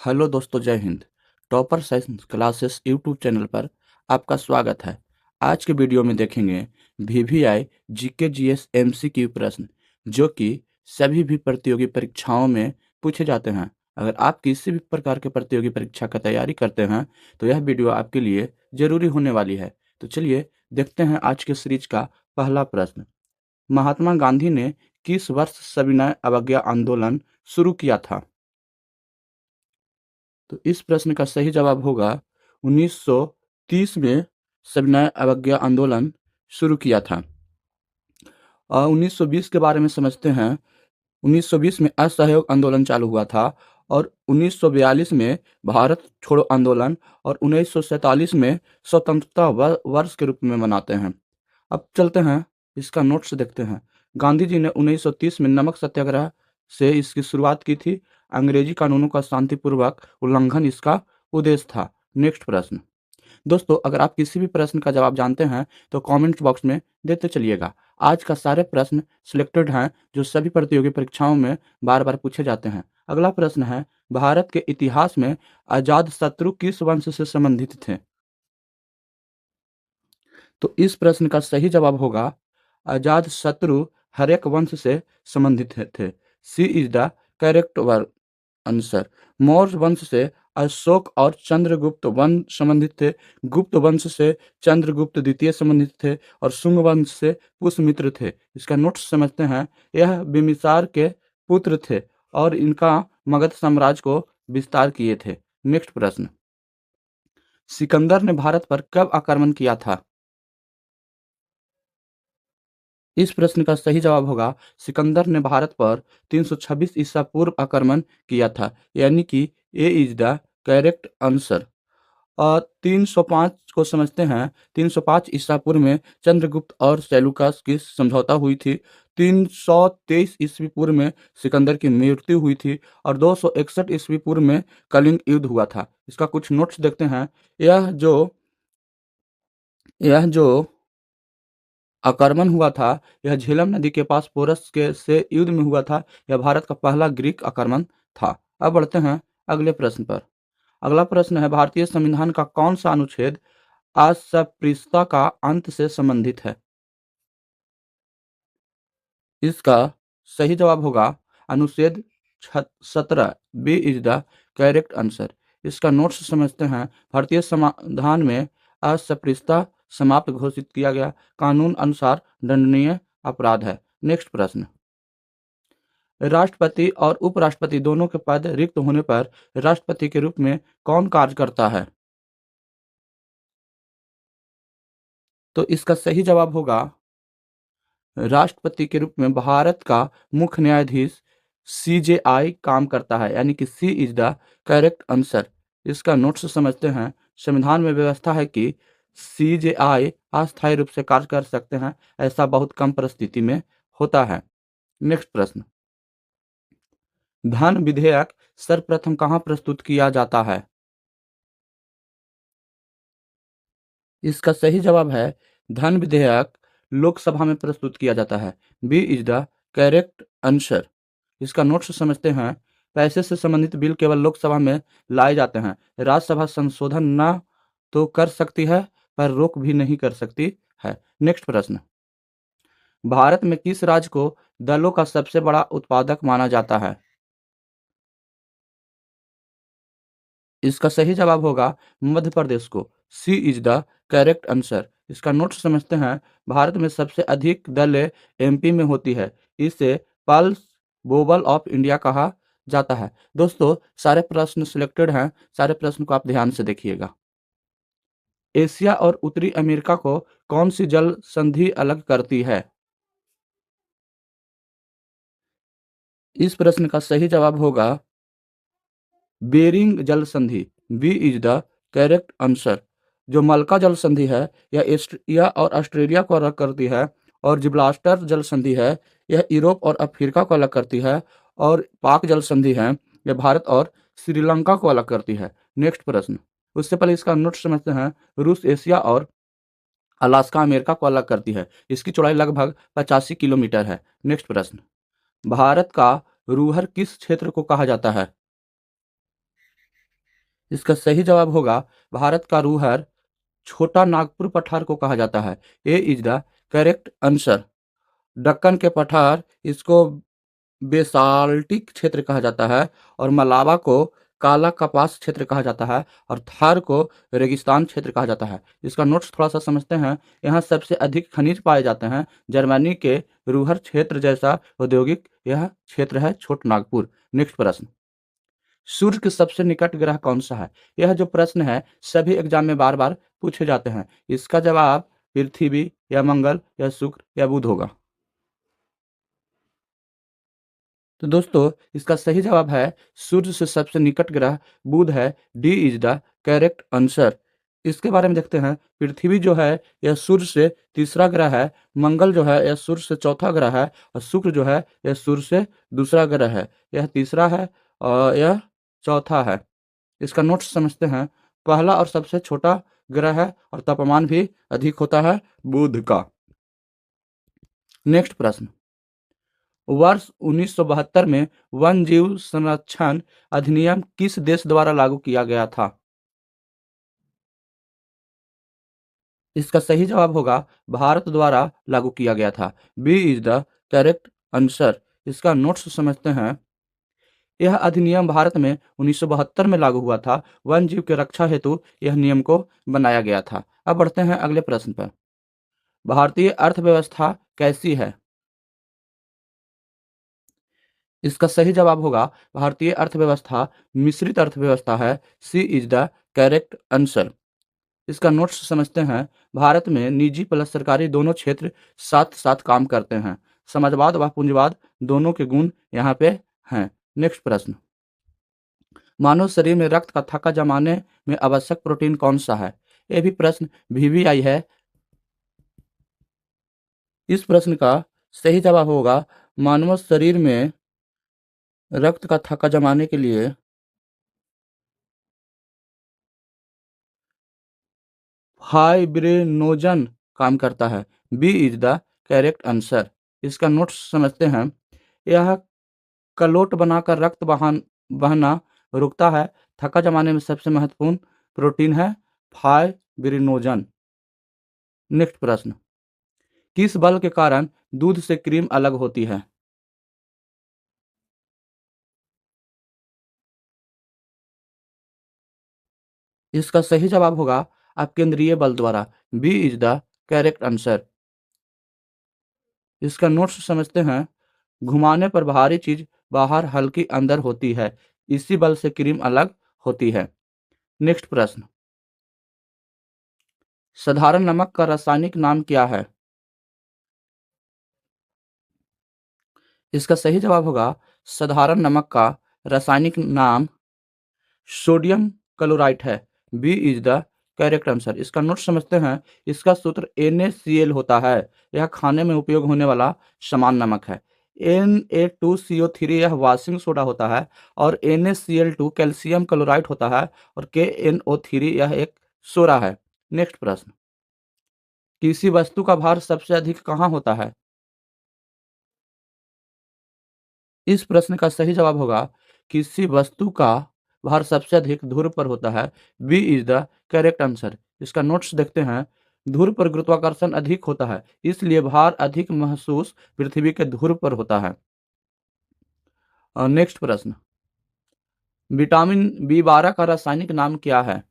Hello दोस्तों, जय Hind. Topper science classes YouTube channel पर आपका स्वागत है। आज के वीडियो में देखेंगे वीवीआई जीके जीएस एमसीक्यू प्रश्न जो कि सभी भी प्रतियोगी परीक्षाओं में पूछे जाते हैं। अगर आप किसी भी प्रकार के प्रतियोगी परीक्षा का तैयारी करते हैं तो यह वीडियो आपके लिए जरूरी होने वाली है। तो चलिए देखते हैं आज के सीरीज का पहला प्रश्न। महात्मा गांधी ने किस वर्ष सविनय अवज्ञा आंदोलन शुरू किया था? तो इस प्रश्न का सही जवाब होगा 1930 में सविनय अवज्ञा आंदोलन शुरू किया था। 1920 के बारे में समझते हैं। 1920 में असहयोग आंदोलन चालू हुआ था और 1942 में भारत छोड़ो आंदोलन और 1947 में स्वतंत्रता वर्ष के रूप में मनाते हैं। अब चलते हैं, इसका नोट्स देखते हैं। गांधी जी ने 1930 में नमक सत्याग्रह से इसकी शुरुआत की थी। अंग्रेजी कानूनों का शांतिपूर्वक उल्लंघन इसका उद्देश्य था। नेक्स्ट प्रश्न। दोस्तों, अगर आप किसी भी प्रश्न का जवाब जानते हैं तो कमेंट बॉक्स में देते चलिएगा। आज का सारे प्रश्न सिलेक्टेड हैं जो सभी प्रतियोगी परीक्षाओं में बार बार पूछे जाते हैं। अगला प्रश्न है, भारत के इतिहास में अजातशत्रु किस वंश से संबंधित थे? तो इस प्रश्न का सही जवाब होगा अजातशत्रु हर्यक वंश से संबंधित थे। C is the correct answer. Maurya वंश से अशोक और चंद्रगुप्त वंश संबंधित थे। गुप्त वंश से चंद्रगुप्त द्वितीय संबंधित थे और शुंग वंश से पुष्यमित्र थे। इसका नोट्स समझते हैं। यह बिम्बिसार के पुत्र थे और इनका मगध साम्राज्य को विस्तार किए थे। नेक्स्ट प्रश्न। सिकंदर ने भारत पर कब आक्रमण किया था? इस प्रश्न का सही जवाब होगा सिकंदर ने भारत पर 326 ईसा पूर्व आक्रमण किया था, यानी कि ए इज द करेक्ट आंसर। और 305 को समझते हैं। 305 ईसा पूर्व में चंद्रगुप्त और सेलूकस की समझौता हुई थी। 323 ईस्वी पूर्व में सिकंदर की मृत्यु हुई थी और 261 ईस्वी पूर्व में कलिंग युद्ध हुआ था। इसका कुछ नोट्स देखते हैं। यह जो आक्रमण हुआ था, यह झेलम नदी के पास पोरस के से युद्ध में हुआ था। यह भारत का पहला ग्रीक आक्रमण था। अब बढ़ते हैं अगले प्रश्न पर। अगला प्रश्न है, भारतीय संविधान का कौन सा अनुच्छेद अस्पृश्यता का अंत से संबंधित है? इसका सही जवाब होगा अनुच्छेद 17। B is the correct answer. इसका नोट्स समझते हैं। भारतीय संविधान में अस्पृश्यता समाप्त घोषित किया गया, कानून अनुसार दंडनीय अपराध है। नेक्स्ट प्रश्न। राष्ट्रपति और उपराष्ट्रपति दोनों के पद रिक्त होने पर राष्ट्रपति के रूप में कौन कार्य करता है? तो इसका सही जवाब होगा राष्ट्रपति के रूप में भारत का मुख्य न्यायाधीश सीजेआई काम करता है, यानी कि सी इज द करेक्ट आंसर। इसका नोट्स समझते हैं। संविधान में व्यवस्था है कि सीजेआई अस्थायी रूप से कार्य कर सकते हैं। ऐसा बहुत कम परिस्थिति में होता है। नेक्स्ट प्रश्न। धन विधेयक सर्वप्रथम कहाँ प्रस्तुत किया जाता है? इसका सही जवाब है धन विधेयक लोकसभा में प्रस्तुत किया जाता है। B is the correct answer. इसका नोट्स समझते हैं। पैसे से संबंधित बिल केवल लोकसभा में लाए जाते हैं। राज्यसभा संशोधन न तो कर सकती है पर रोक भी नहीं कर सकती है। नेक्स्ट प्रश्न। भारत में किस राज्य को दालों का सबसे बड़ा उत्पादक माना जाता है? इसका सही जवाब होगा मध्य प्रदेश को। सी इज द करेक्ट आंसर। इसका नोट्स समझते हैं। भारत में सबसे अधिक दलें एमपी में होती है। इसे पल्स बोबल ऑफ इंडिया कहा जाता है। दोस्तों, सारे प्रश्न सिलेक्टेड हैं। सारे प्रश्न को आप ध्यान से देखिएगा। एशिया और उत्तरी अमेरिका को कौन सी जल संधि अलग करती है? इस प्रश्न का सही जवाब होगा बेरिंग जल संधि। B is the correct answer. जो मलका जल संधि है यह एशिया और ऑस्ट्रेलिया को अलग करती है और जिब्राल्टर जल संधि है यह यूरोप और अफ्रीका को अलग करती है और पाक जल संधि है यह भारत और श्रीलंका को अलग करती है। नेक्स्ट प्रश्न। उससे पहले इसका नोट समझते हैं। रूस एशिया और अलास्का अमेरिका को अलग करती है। इसकी चौड़ाई लगभग 85 किलोमीटर है। नेक्स्ट प्रश्न। भारत का रूहर किस क्षेत्र को कहा जाता है? इसका सही जवाब होगा भारत का रूहर छोटा नागपुर पठार को कहा जाता है। A is the correct answer. Deccan के पठार इसको बेसाल्टिक क्षेत्र कहा जाता है और मलावा को काला कपास क्षेत्र कहा जाता है और थार को रेगिस्तान क्षेत्र कहा जाता है। इसका नोट्स थोड़ा सा समझते हैं। यहाँ सबसे अधिक खनिज पाए जाते हैं। जर्मनी के रूहर क्षेत्र जैसा औद्योगिक यह क्षेत्र है छोट नागपुर। नेक्स्ट प्रश्न, सूर्य के सबसे निकट ग्रह कौन सा है? यह जो प्रश्न है सभी एग्जाम में बार बार पूछे जाते हैं। इसका जवाब पृथ्वी या मंगल या शुक्र या बुध होगा। तो दोस्तों इसका सही जवाब है सूर्य से सबसे निकट ग्रह बुध है। D is the correct answer. इसके बारे में देखते हैं। पृथ्वी जो है यह सूर्य से तीसरा ग्रह है। मंगल जो है यह सूर्य से चौथा ग्रह है और शुक्र जो है यह सूर्य से दूसरा ग्रह है। यह तीसरा है और यह चौथा है। इसका नोट्स समझते हैं। पहला और सबसे छोटा ग्रह है और तापमान भी अधिक होता है बुध का। नेक्स्ट प्रश्न, वर्ष 1972 में वन जीव संरक्षण अधिनियम किस देश द्वारा लागू किया गया था? इसका सही जवाब होगा भारत द्वारा लागू किया गया था। B is the correct answer. इसका नोट्स समझते हैं। यह अधिनियम भारत में 1972 में लागू हुआ था। वन जीव की रक्षा हेतु यह नियम को बनाया गया था। अब बढ़ते हैं अगले प्रश्न पर। भारतीय अर्थव्यवस्था कैसी है? इसका सही जवाब होगा भारतीय अर्थव्यवस्था मिश्रित अर्थव्यवस्था है। सी इज द करेक्ट आंसर। इसका नोट्स समझते हैं। भारत में निजी प्लस सरकारी दोनों क्षेत्र साथ साथ काम करते हैं। समाजवाद व पूंजीवाद दोनों के गुण यहाँ पे हैं। नेक्स्ट प्रश्न, मानव शरीर में रक्त का थक्का जमाने में आवश्यक प्रोटीन कौन सा है? ये भी प्रश्न वीवीआई है। इस प्रश्न का सही जवाब होगा मानव शरीर में रक्त का थक्का जमाने के लिए फाइब्रिनोजन काम करता है। B is the correct answer. इसका नोट्स समझते हैं। यह कलोट बनाकर रक्त बहना रुकता है। थक्का जमाने में सबसे महत्वपूर्ण प्रोटीन है फाइब्रिनोजन। नेक्स्ट प्रश्न, किस बल के कारण दूध से क्रीम अलग होती है? इसका सही जवाब होगा अपकेंद्रीय बल द्वारा। B is the correct answer. इसका नोट्स समझते हैं। घुमाने पर भारी चीज बाहर हल्की अंदर होती है। इसी बल से क्रीम अलग होती है। नेक्स्ट प्रश्न, साधारण नमक का रासायनिक नाम क्या है? इसका सही जवाब होगा साधारण नमक का रासायनिक नाम सोडियम क्लोराइड है। B is the correct answer. इसका नोट समझते हैं। इसका सूत्र NaCl होता है। यह खाने में उपयोग होने वाला समान नमक है। Na2CO3 यह वाशिंग सोडा होता है और NaCl2 कैल्शियम क्लोराइड होता है और KNO3 यह एक सोडा है। नेक्स्ट प्रश्न, किसी वस्तु का भार सबसे अधिक कहाँ होता है? इस प्रश्न का सही जवाब होगा किसी वस्तु का भार सबसे अधिक ध्रुव पर होता है। B is the correct answer. इसका नोट्स देखते हैं। ध्रुव पर गुरुत्वाकर्षण अधिक होता है इसलिए भार अधिक महसूस पृथ्वी के ध्रुव पर होता है। और नेक्स्ट प्रश्न, विटामिन B12 का रासायनिक नाम क्या है?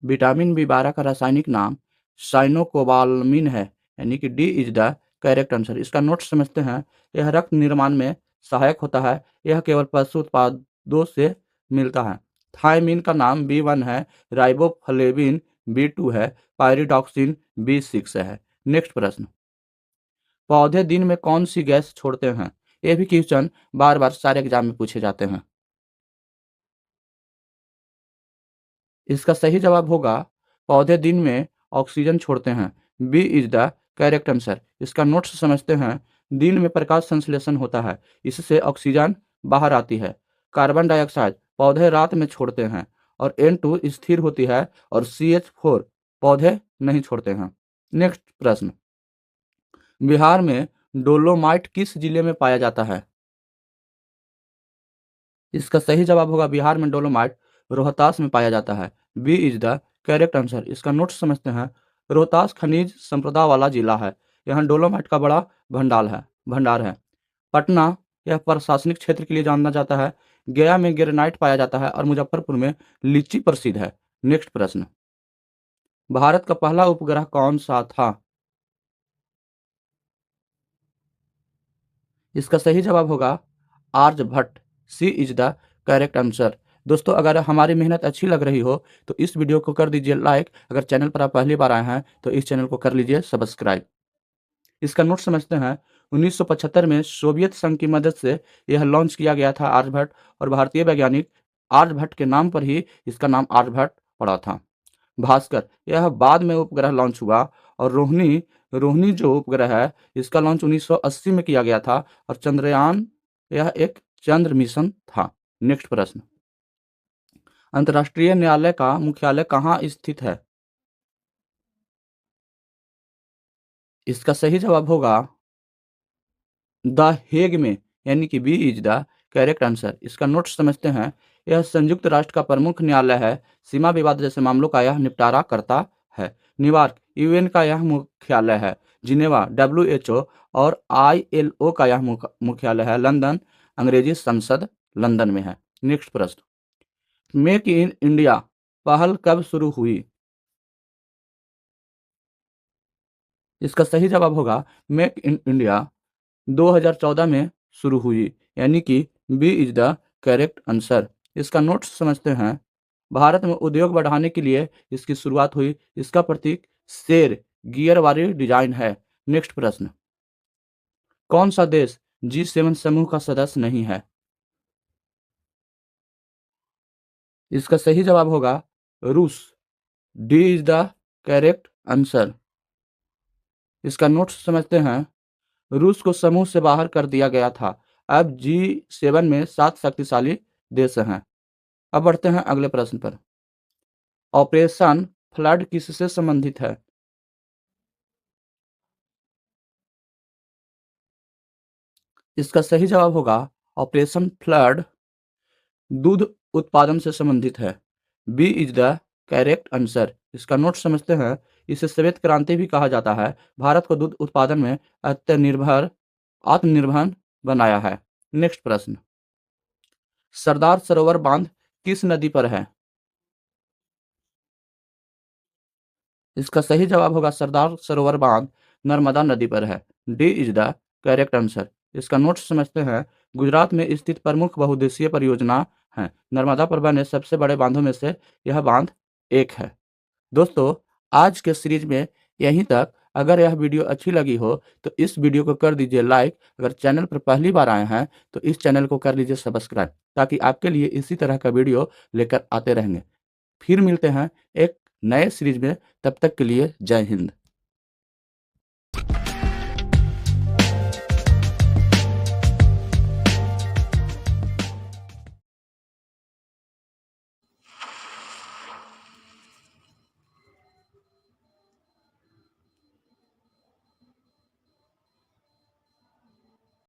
विटामिन B12 का रासायनिक नाम साइनोकोबालामिन है। यानी कि D is the correct answer. इसका नोट समझते हैं। यह रक्त निर्माण में सहायक होता है। यह केवल पशु उत्पादों से मिलता है। थायमीन का नाम B1 है। राइबोफ्लेविन B2 है। पायरिडॉक्सिन B6 है। नेक्स्ट प्रश्न, पौधे दिन में कौन सी गैस छोड़ते हैं? ये भी क्वेश्चन बार बार सारे एग्जाम में पूछे जाते हैं। इसका सही जवाब होगा पौधे दिन में ऑक्सीजन छोड़ते हैं। B is the correct answer. इसका नोट्स समझते हैं। दिन में प्रकाश संश्लेषण होता है। इससे ऑक्सीजन बाहर आती है। कार्बन डाइऑक्साइड पौधे रात में छोड़ते हैं और N2 स्थिर होती है और CH4 पौधे नहीं छोड़ते हैं। नेक्स्ट प्रश्न, बिहार में डोलोमाइट किस जिले में पाया जाता है? इसका सही जवाब होगा बिहार में डोलोमाइट रोहतास में पाया जाता है। B is the correct answer. इसका नोट्स समझते हैं। रोहतास खनिज संपदा वाला जिला है। यहाँ डोलोमाइट का बड़ा भंडार है। पटना यह प्रशासनिक क्षेत्र के लिए जाना जाता है। गया में ग्रेनाइट पाया जाता है और मुजफ्फरपुर में लीची प्रसिद्ध है। नेक्स्ट प्रश्न। भारत का पहला उपग्रह कौन सा था? इसका सही जवाब होगा आर्यभट्ट। सी इज द करेक्ट आंसर। दोस्तों, अगर हमारी मेहनत अच्छी लग रही हो तो इस वीडियो को कर दीजिए लाइक। अगर चैनल पर आप पहली बार आए हैं तो इस चैनल को कर लीजिए सब्सक्राइब। इसका नोट समझते हैं। 1975 में सोवियत संघ की मदद से यह लॉन्च किया गया था आर्यभट्ट, और भारतीय वैज्ञानिक आर्यभट्ट के नाम पर ही इसका नाम आर्यभट्ट पड़ा था। भास्कर यह बाद में उपग्रह लॉन्च हुआ, और रोहिणी रोहिणी जो उपग्रह है इसका लॉन्च 1980 में किया गया था, और चंद्रयान यह एक चंद्र मिशन था। नेक्स्ट प्रश्न। अंतर्राष्ट्रीय न्यायालय का मुख्यालय कहाँ स्थित है? इसका सही जवाब होगा द हेग में, यानी कि B is the correct answer. इसका नोट समझते हैं। यह संयुक्त राष्ट्र का प्रमुख न्यायालय है। सीमा विवाद जैसे मामलों का यह निपटारा करता है। न्यूयॉर्क यूएन का यह मुख्यालय है। जिनेवा डब्ल्यूएचओ और आईएलओ का यह मुख्यालय है। लंदन अंग्रेजी संसद लंदन में है। नेक्स्ट प्रश्न। मेक इन इंडिया पहल कब शुरू हुई? इसका सही जवाब होगा मेक इन इंडिया 2014 में शुरू हुई, यानी कि B is the correct answer. इसका नोट समझते हैं। भारत में उद्योग बढ़ाने के लिए इसकी शुरुआत हुई। इसका प्रतीक शेर गियर वाली डिजाइन है। नेक्स्ट प्रश्न। कौन सा देश G7 समूह का सदस्य नहीं है? इसका सही जवाब होगा रूस। D is the correct answer. इसका नोट समझते हैं। रूस को समूह से बाहर कर दिया गया था। अब G7 में 7 शक्तिशाली देश हैं। अब बढ़ते हैं अगले प्रश्न पर। ऑपरेशन फ्लड किससे संबंधित है? इसका सही जवाब होगा ऑपरेशन फ्लड दूध उत्पादन से संबंधित है। B is the correct answer. इसका नोट समझते हैं। इसे श्वेत क्रांति भी कहा जाता है। भारत को दूध उत्पादन में आत्मनिर्भर बनाया है। नेक्स्ट प्रश्न। सरदार सरोवर बांध किस नदी पर है? इसका सही जवाब होगा सरदार सरोवर बांध नर्मदा नदी पर है। D is the correct answer. इसका नोट समझते हैं। गुजरात में स्थित प्रमुख बहुउद्देशीय परियोजना है। नर्मदा पर बने सबसे बड़े बांधों में से यह बांध एक है। दोस्तों, आज के सीरीज में यहीं तक। अगर यह वीडियो अच्छी लगी हो तो इस वीडियो को कर दीजिए लाइक। अगर चैनल पर पहली बार आए हैं तो इस चैनल को कर लीजिए सब्सक्राइब, ताकि आपके लिए इसी तरह का वीडियो लेकर आते रहेंगे। फिर मिलते हैं एक नए सीरीज में। तब तक के लिए जय हिंद।